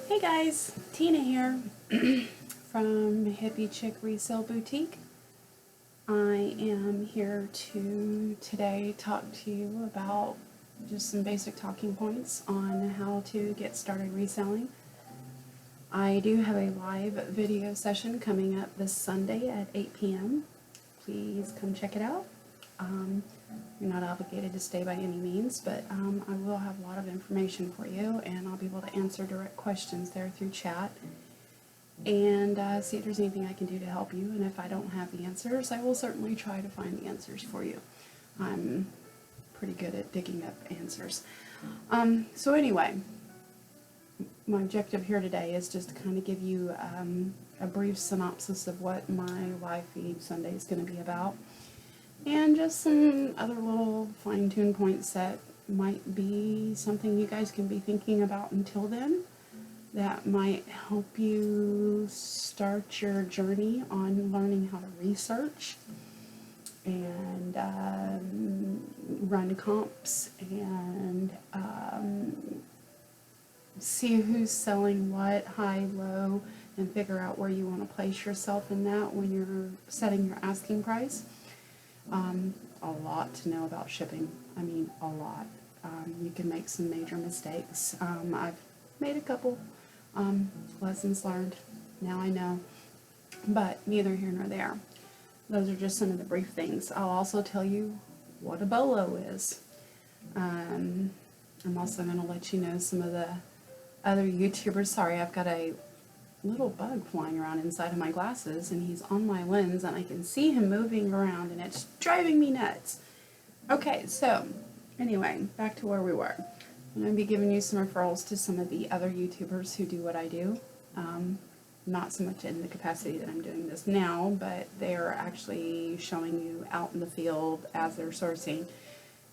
Hey guys, Tina here from Hippie Chick Resale Boutique. I am here to today talk to you about just some basic talking points on how to get started reselling. I do have a live video session coming up this Sunday at 8 p.m. Please come check it out. You're not obligated to stay by any means, but I will have a lot of information for you, and I'll be able to answer direct questions there through chat and see if there's anything I can do to help you. And if I don't have the answers, I will certainly try to find the answers for you. I'm pretty good at digging up answers. So anyway, my objective here today is just to kind of give you a brief synopsis of what my live feed Sunday is going to be about. And just some other little fine-tuned points that might be something you guys can be thinking about until then that might help you start your journey on learning how to research and run comps and see who's selling what, high, low, and figure out where you want to place yourself in that when you're setting your asking price. A lot to know about shipping. I mean, a lot. You can make some major mistakes. I've made a couple lessons learned. Now I know. But neither here nor there. Those are just some of the brief things. I'll also tell you what a bolo is. I'm also going to let you know some of the other YouTubers. Sorry, I've got a little bug flying around inside of my glasses, and he's on my lens, and I can see him moving around, and it's driving me nuts. Okay, so anyway, back to where we were. I'm going to be giving you some referrals to some of the other YouTubers who do what I do. Not so much in the capacity that I'm doing this now, but they're actually showing you out in the field as they're sourcing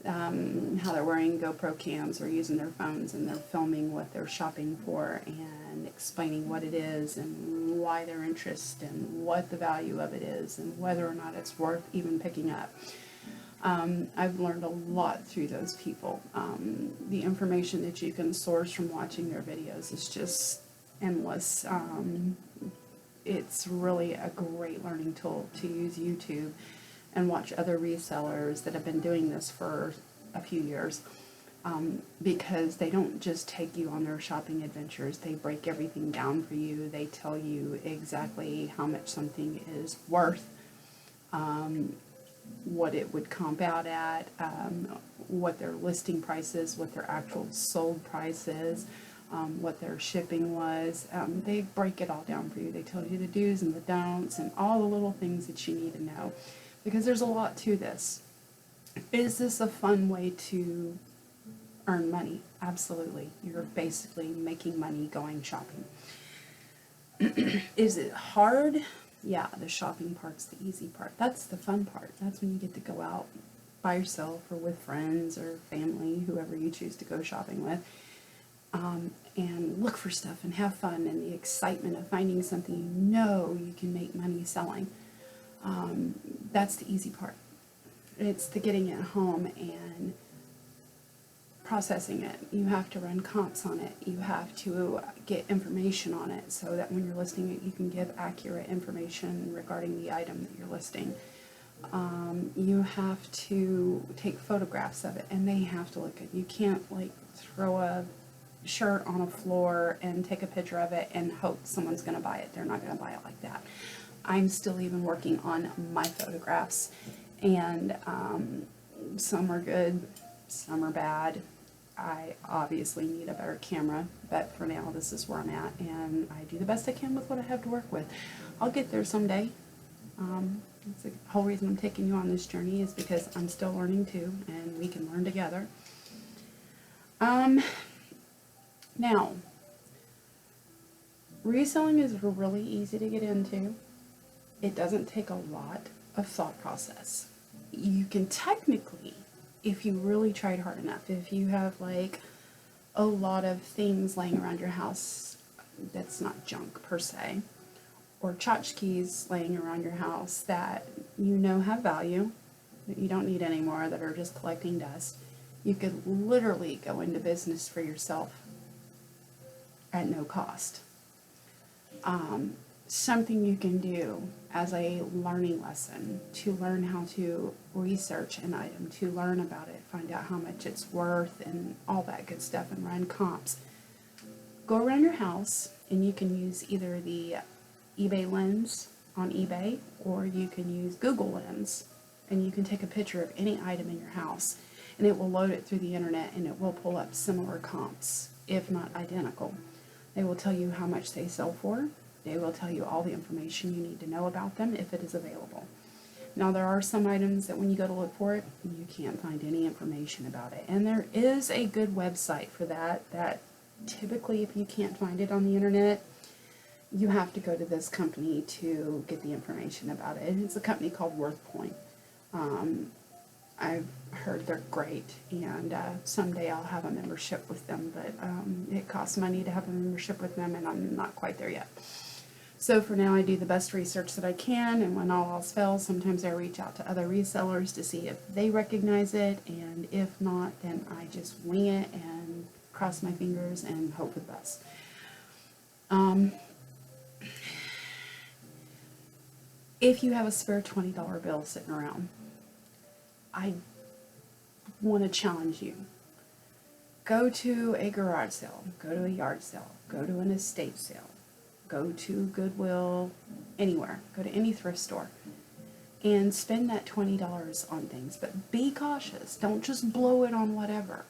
how they're wearing GoPro cams or using their phones, and they're filming what they're shopping for and explaining what it is and why they're interested and what the value of it is and whether or not it's worth even picking up. I've learned a lot through those people. The information that you can source from watching their videos is just endless. It's really a great learning tool to use YouTube and watch other resellers that have been doing this for a few years, because they don't just take you on their shopping adventures. They break everything down for you. They tell you exactly how much something is worth, what it would comp out at, what their listing price is, what their actual sold price is, what their shipping was. They break it all down for you. They tell you the do's and the don'ts and all the little things that you need to know, because there's a lot to this. Is this a fun way to earn money? Absolutely. You're basically making money going shopping. Is it hard? Yeah, the shopping part's the easy part. That's the fun part. That's when you get to go out by yourself or with friends or family, whoever you choose to go shopping with, and look for stuff and have fun, and the excitement of finding something you know you can make money selling. That's the easy part. It's the getting it home and processing it. You have to run comps on it. You have to get information on it so that when you're listing it, you can give accurate information regarding the item that you're listing. You have to take photographs of it, and they have to look good. You can't like throw a shirt on a floor and take a picture of it and hope someone's going to buy it. They're not going to buy it like that. I'm still even working on my photographs, and some are good, some are bad. I obviously need a better camera, but for now this is where I'm at, and I do the best I can with what I have to work with. I'll get there someday. That's the whole reason I'm taking you on this journey, is because I'm still learning too, and we can learn together. Now, reselling is really easy to get into. It doesn't take a lot of thought process. You can technically, if you really tried hard enough, if you have like a lot of things laying around your house that's not junk per se, or tchotchkes laying around your house that you know have value, that you don't need anymore, that are just collecting dust, you could literally go into business for yourself at no cost. Something you can do as a learning lesson to learn how to research an item, to learn about it, find out how much it's worth and all that good stuff, and run comps. Go around your house and you can use either the eBay lens on eBay, or you can use Google Lens, and you can take a picture of any item in your house and it will load it through the internet and it will pull up similar comps, if not identical. They will tell you how much they sell for. They will tell you all the information you need to know about them if it is available. Now, there are some items that when you go to look for it, you can't find any information about it. And there is a good website for that typically, if you can't find it on the internet, you have to go to this company to get the information about it. It's a company called WorthPoint. I've heard they're great, and someday I'll have a membership with them, but it costs money to have a membership with them, and I'm not quite there yet. So for now, I do the best research that I can, and when all else fails, sometimes I reach out to other resellers to see if they recognize it, and if not, then I just wing it and cross my fingers and hope for the best. If you have a spare $20 bill sitting around, I want to challenge you. Go to a garage sale, go to a yard sale, go to an estate sale, go to Goodwill, anywhere, go to any thrift store, and spend that $20 on things. But be cautious. Don't just blow it on whatever.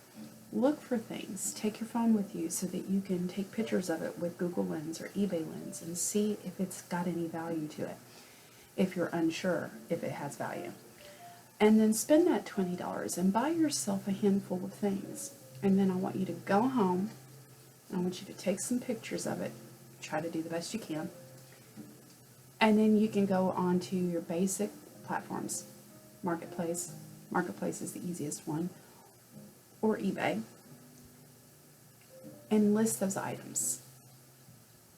Look for things. Take your phone with you so that you can take pictures of it with Google Lens or eBay Lens and see if it's got any value to it, if you're unsure if it has value. And then spend that $20 and buy yourself a handful of things. And then I want you to go home, and I want you to take some pictures of it. Try to do the best you can. And then you can go on to your basic platforms. Marketplace is the easiest one, or eBay, and list those items.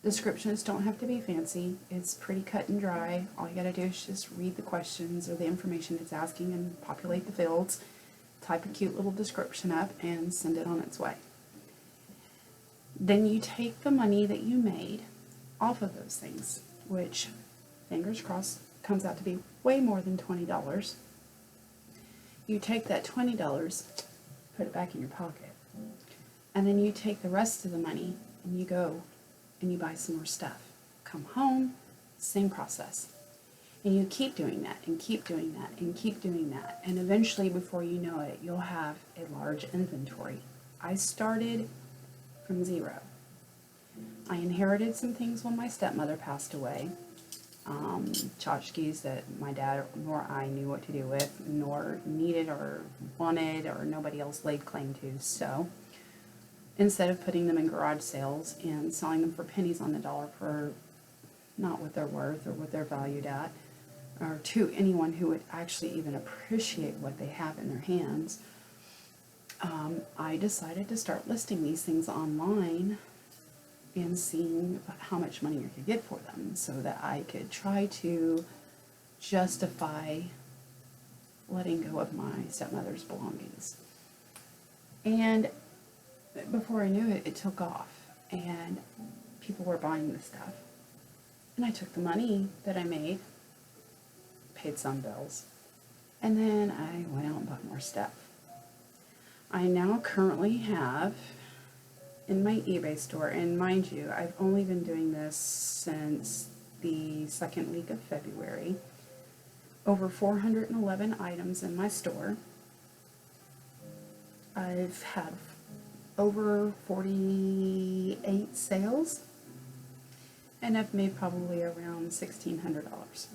Descriptions don't have to be fancy. It's pretty cut and dry. All you gotta do is just read the questions or the information it's asking and populate the fields, type a cute little description up, and send it on its way. Then you take the money that you made off of those things, which, fingers crossed, comes out to be way more than $20. You take that $20, put it back in your pocket, and then you take the rest of the money and you go and you buy some more stuff. Come home, same process. And you keep doing that and keep doing that and keep doing that. And eventually, before you know it, you'll have a large inventory. I started from zero. I inherited some things when my stepmother passed away. Tchotchkes that my dad nor I knew what to do with, nor needed or wanted, or nobody else laid claim to. So instead of putting them in garage sales and selling them for pennies on the dollar for not what they're worth or what they're valued at, or to anyone who would actually even appreciate what they have in their hands, I decided to start listing these things online and seeing how much money I could get for them, so that I could try to justify letting go of my stepmother's belongings. And before I knew it, it took off, and people were buying the stuff. And I took the money that I made, paid some bills, and then I went out and bought more stuff. I now currently have in my eBay store, and mind you, I've only been doing this since the second week of February, over 411 items in my store. I've had over 48 sales, and I've made probably around $1,600.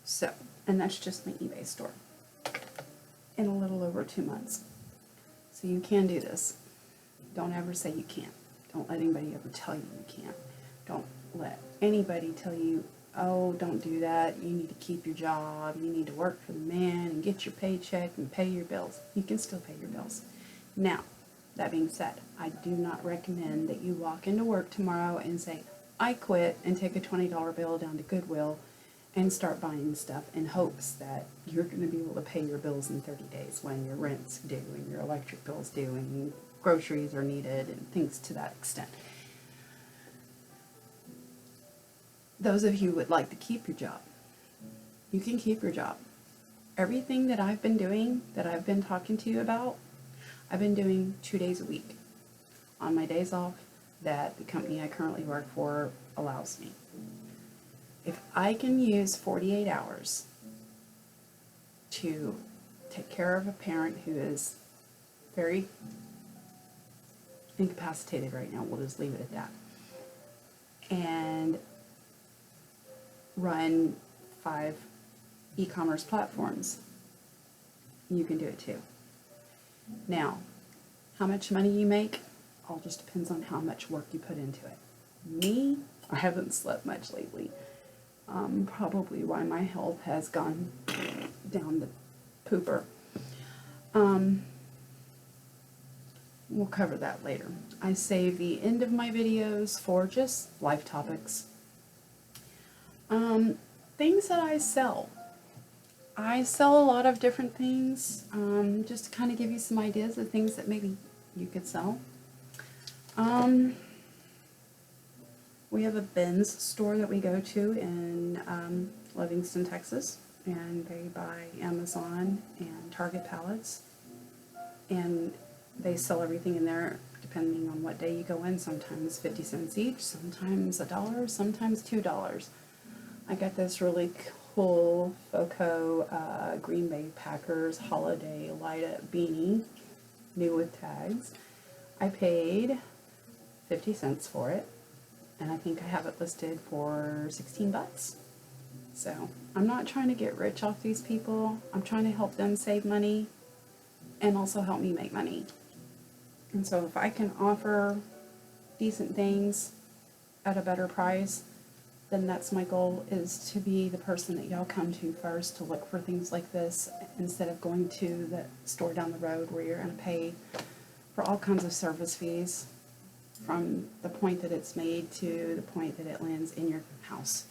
So, and that's just my eBay store in a little over 2 months. So you can do this. Don't ever say you can't. Don't let anybody ever tell you you can't. Don't let anybody tell you, oh, don't do that. You need to keep your job. You need to work for the man and get your paycheck and pay your bills. You can still pay your bills. Now, that being said, I do not recommend that you walk into work tomorrow and say, I quit, and take a $20 bill down to Goodwill and start buying stuff in hopes that you're going to be able to pay your bills in 30 days when your rent's due and your electric bill's due and groceries are needed and things to that extent. those of you who would like to keep your job, you can keep your job. Everything that I've been doing, that I've been talking to you about, I've been doing 2 days a week on my days off that the company I currently work for allows me. If I can use 48 hours to take care of a parent who is very incapacitated right now, we'll just leave it at that, and run 5 e-commerce platforms, you can do it too. Now, how much money you make all just depends on how much work you put into it. Me, I haven't slept much lately. Probably why my health has gone down the pooper. We'll cover that later. I save the end of my videos for just life topics. Things that I sell. I sell a lot of different things, just to kind of give you some ideas of things that maybe you could sell. We have a Ben's store that we go to in Livingston, Texas, and they buy Amazon and Target pallets, and they sell everything in there depending on what day you go in. Sometimes 50 cents each, sometimes $1, sometimes $2. I got this really cool FOCO Green Bay Packers holiday light up beanie, new with tags. I paid 50 cents for it, and I think I have it listed for 16 bucks. So I'm not trying to get rich off these people. I'm trying to help them save money and also help me make money. And so if I can offer decent things at a better price, then that's my goal, is to be the person that y'all come to first to look for things like this, instead of going to the store down the road where you're going to pay for all kinds of service fees from the point that it's made to the point that it lands in your house.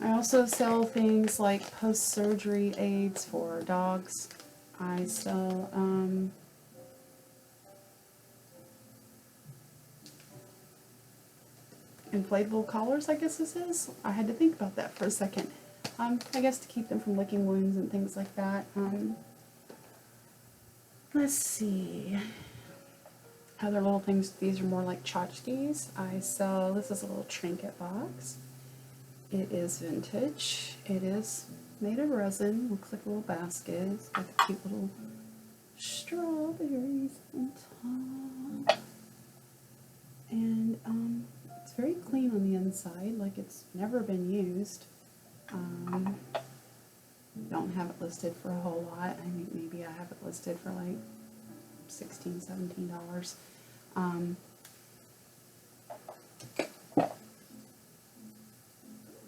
I also sell things like post-surgery aids for dogs. I sell inflatable collars, I guess this is. I had to think about that for a second. I guess to keep them from licking wounds and things like that. Let's see. Other little things, these are more like tchotchkes. I sell, this is a little trinket box. It is vintage. It is made of resin. Looks like a little basket. It's got the cute little strawberries on top. And it's very clean on the inside, like it's never been used. Don't have it listed for a whole lot. I think maybe I have it listed for like $16, $17.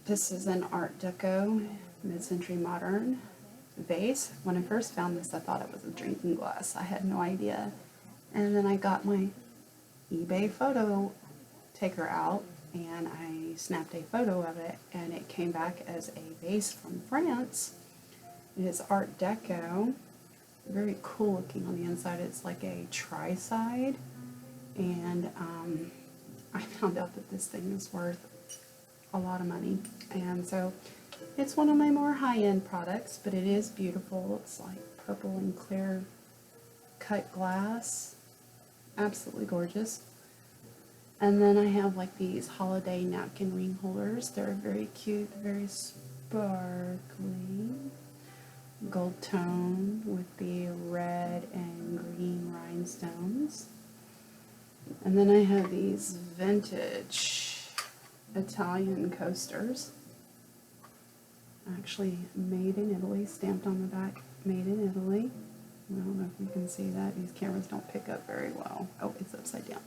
This is an Art Deco mid-century modern vase. When I first found this, I thought it was a drinking glass. I had no idea. And then I got my eBay photo taker out, and I snapped a photo of it, and it came back as a vase from France. It is Art Deco. Very cool looking on the inside. It's like a tri-side, and I found out that this thing is worth a lot of money, and so it's one of my more high-end products, but it is beautiful. It's like purple and clear cut glass. Absolutely gorgeous. And then I have like these holiday napkin ring holders. They're very cute, very sparkly. Gold tone with the red and green rhinestones. And then I have these vintage Italian coasters. Actually made in Italy, stamped on the back, made in Italy. I don't know if you can see that. These cameras don't pick up very well. Oh, it's upside down.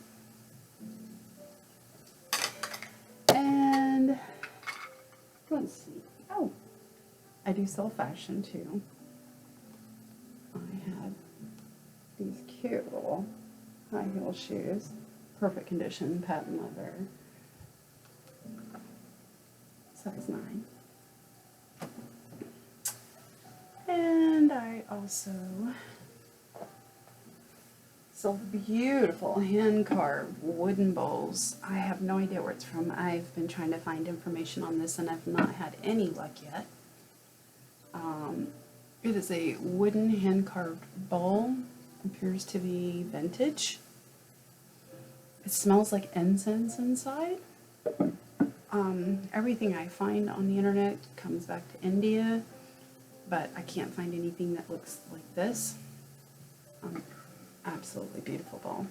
And let's see. Oh, I do sell fashion too. I have these cute little high heel shoes, perfect condition, patent leather, size 9. And I also So beautiful hand-carved wooden bowls. I have no idea where it's from. I've been trying to find information on this and I've not had any luck yet. It is a wooden hand-carved bowl. Appears to be vintage. It smells like incense inside. Everything I find on the internet comes back to India, but I can't find anything that looks like this. Absolutely beautiful bowl.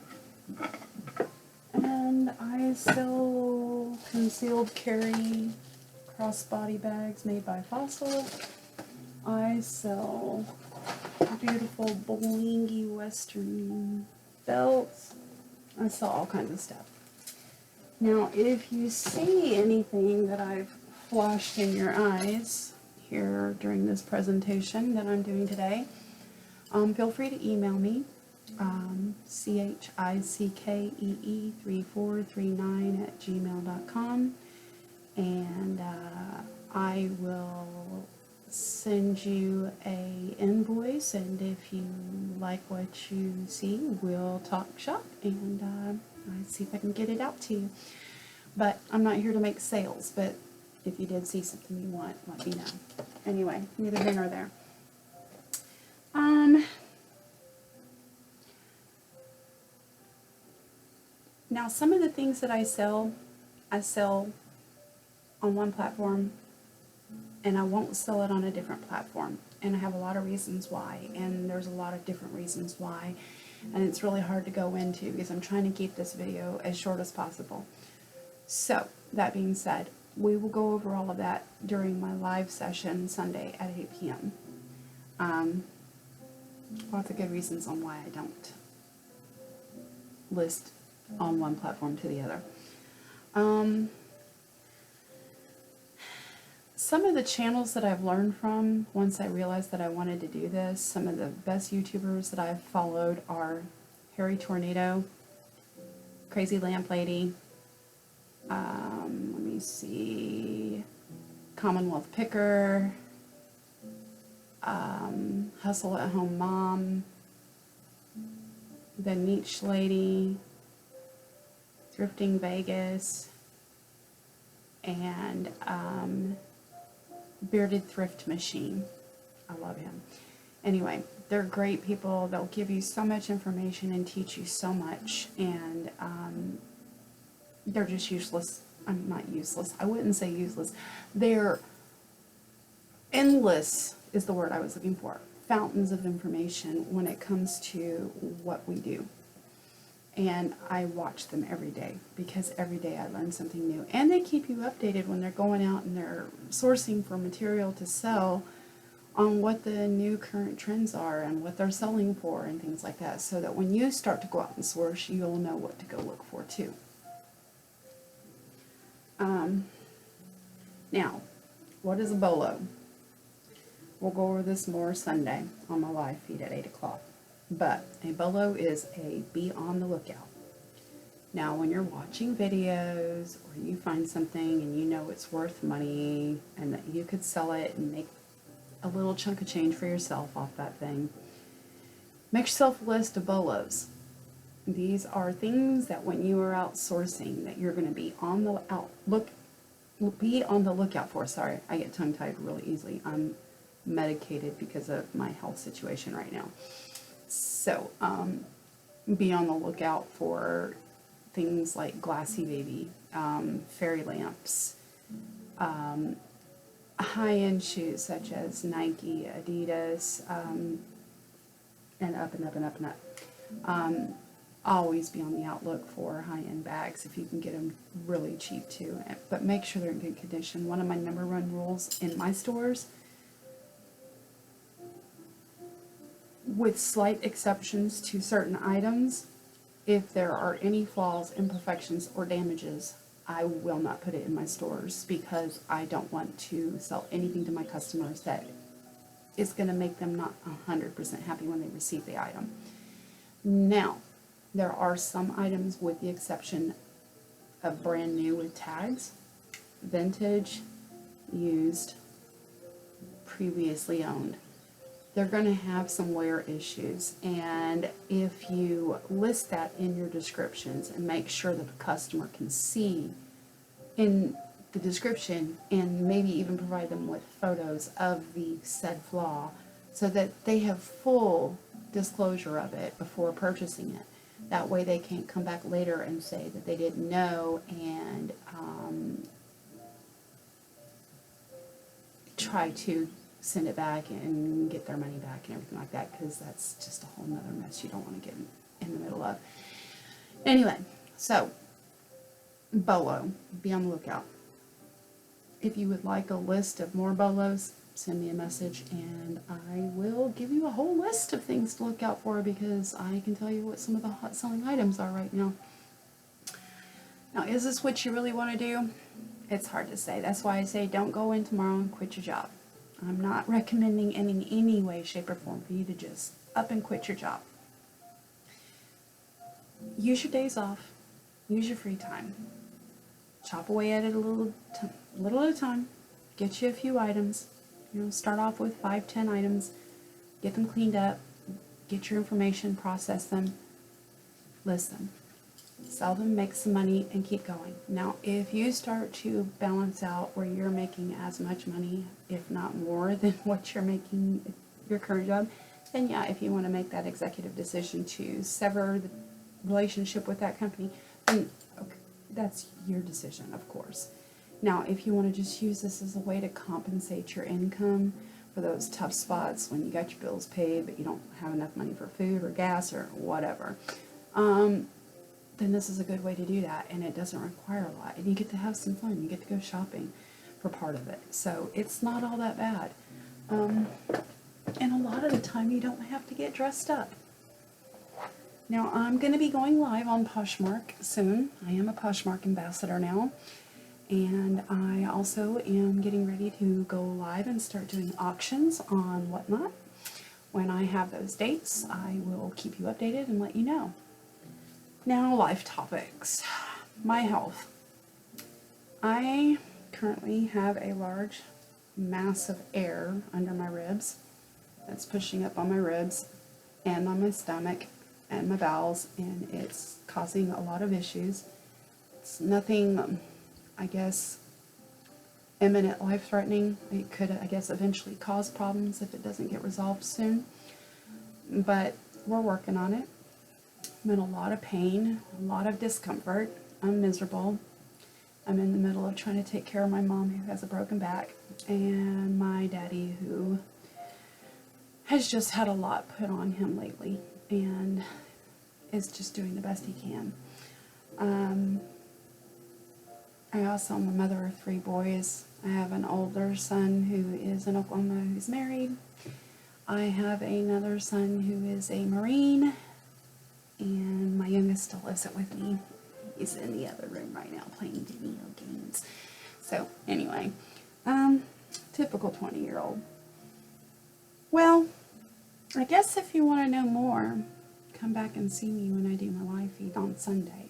And I sell concealed carry crossbody bags made by Fossil. I sell beautiful blingy western belts. I sell all kinds of stuff. Now, if you see anything that I've flashed in your eyes here during this presentation that I'm doing today, feel free to email me, chickee3439@gmail.com, and I will send you a invoice, and if you like what you see, we'll talk shop, and I'll see if I can get it out to you. But I'm not here to make sales, but if you did see something you want, let me know. Anyway, neither here nor there. Now, some of the things that I sell on one platform, and I won't sell it on a different platform. And I have a lot of reasons why, and there's a lot of different reasons why, and it's really hard to go into because I'm trying to keep this video as short as possible. So, that being said, we will go over all of that during my live session Sunday at 8 p.m. Lots of good reasons on why I don't list on one platform to the other. Some of the channels that I've learned from, once I realized that I wanted to do this, some of the best YouTubers that I've followed are Harry Tornado, Crazy Lamp Lady, let me see, Commonwealth Picker, Hustle at Home Mom, The Niche Lady, Thrifting Vegas, and Bearded Thrift Machine. I love him. Anyway, they're great people. They'll give you so much information and teach you so much, and they're just useless. I'm not useless. I wouldn't say useless. They're endless is the word I was looking for. Fountains of information when it comes to what we do. And I watch them every day because every day I learn something new. And they keep you updated when they're going out and they're sourcing for material to sell on what the new current trends are and what they're selling for and things like that, so that when you start to go out and source, you'll know what to go look for too. Now, what is a bolo? We'll go over this more Sunday on my live feed at 8 o'clock. But a bolo is a be on the lookout. Now, when you're watching videos or you find something and you know it's worth money and that you could sell it and make a little chunk of change for yourself off that thing, make yourself a list of bolos. These are things that when you are out sourcing that you're going to be on the lookout for. Sorry, I get tongue-tied really easily. I'm medicated because of my health situation right now. So, be on the lookout for things like Glassy Baby, fairy lamps, high-end shoes such as Nike, Adidas, and up and up and up and up. Always be on the outlook for high-end bags if you can get them really cheap too, but make sure they're in good condition. One of my number one rules in my stores, with slight exceptions to certain items, if there are any flaws, imperfections, or damages, I will not put it in my stores because I don't want to sell anything to my customers that is going to make them not 100% happy when they receive the item. Now, there are some items, with the exception of brand new with tags, vintage, used, previously owned. they're going to have some wear issues. And if you list that in your descriptions and make sure that the customer can see in the description, and maybe even provide them with photos of the said flaw so that they have full disclosure of it before purchasing it. That way they can't come back later and say that they didn't know and try to send it back and get their money back and everything like that, because that's just a whole nother mess you don't want to get in the middle of. Anyway, so bolo, be on the lookout. If you would like a list of more bolos, send me a message and I will give you a whole list of things to look out for, because I can tell you what some of the hot selling items are right now. Now, is this what you really want to do? It's hard to say. That's why I say don't go in tomorrow and quit your job. I'm not recommending in any way, shape, or form for you to just up and quit your job. Use your days off. Use your free time. Chop away at it a little at a time. Get you a few items. Start off with 5-10 items. Get them cleaned up. Get your information, process them, list them, sell them, make some money, and keep going. Now, if you start to balance out where you're making as much money, if not more, than what you're making at your current job, then yeah, if you want to make that executive decision to sever the relationship with that company, then okay, that's your decision, of course. Now, if you want to just use this as a way to compensate your income for those tough spots when you got your bills paid but you don't have enough money for food or gas or whatever, then this is a good way to do that, and it doesn't require a lot, and you get to have some fun. You get to go shopping for part of it, so it's not all that bad. And a lot of the time you don't have to get dressed up. Now, I'm going to be going live on Poshmark soon. I am a Poshmark ambassador now, and I also am getting ready to go live and start doing auctions on Whatnot. When I have those dates, I will keep you updated and let you know. Now, life topics. My health. I currently have a large mass of air under my ribs that's pushing up on my ribs and on my stomach and my bowels, and it's causing a lot of issues. It's nothing, I guess, imminent life-threatening. It could, I guess, eventually cause problems if it doesn't get resolved soon, but we're working on it. I'm in a lot of pain, a lot of discomfort. I'm miserable. I'm in the middle of trying to take care of my mom, who has a broken back, and my daddy, who has just had a lot put on him lately and is just doing the best he can. I also am a mother of 3 boys. I have an older son who is in Oklahoma, who's married. I have another son who is a Marine, and my youngest still lives it with me. He's in the other room right now playing video games. So anyway, typical 20-year-old. Well, I guess if you want to know more, come back and see me when I do my live feed on Sunday.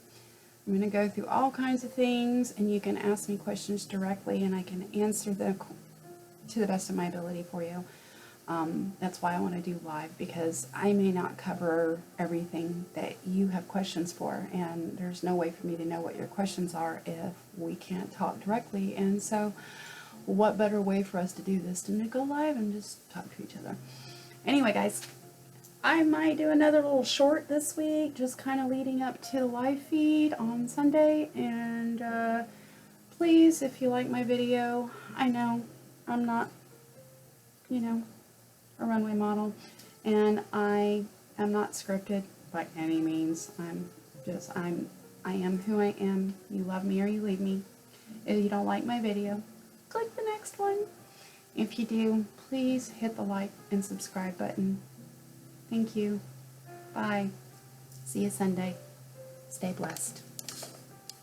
I'm going to go through all kinds of things, and you can ask me questions directly, and I can answer them to the best of my ability for you. That's why I want to do live, because I may not cover everything that you have questions for, and there's no way for me to know what your questions are if we can't talk directly. And so what better way for us to do this than to go live and just talk to each other. Anyway, guys, I might do another little short this week, just kind of leading up to the live feed on Sunday. And please, if you like my video, I know I'm not, a runway model, and I am not scripted by any means. I am who I am. You love me or you leave me. If you don't like my video, click the next one. If you do, please hit the like and subscribe button. Thank you. Bye. See you Sunday. Stay blessed.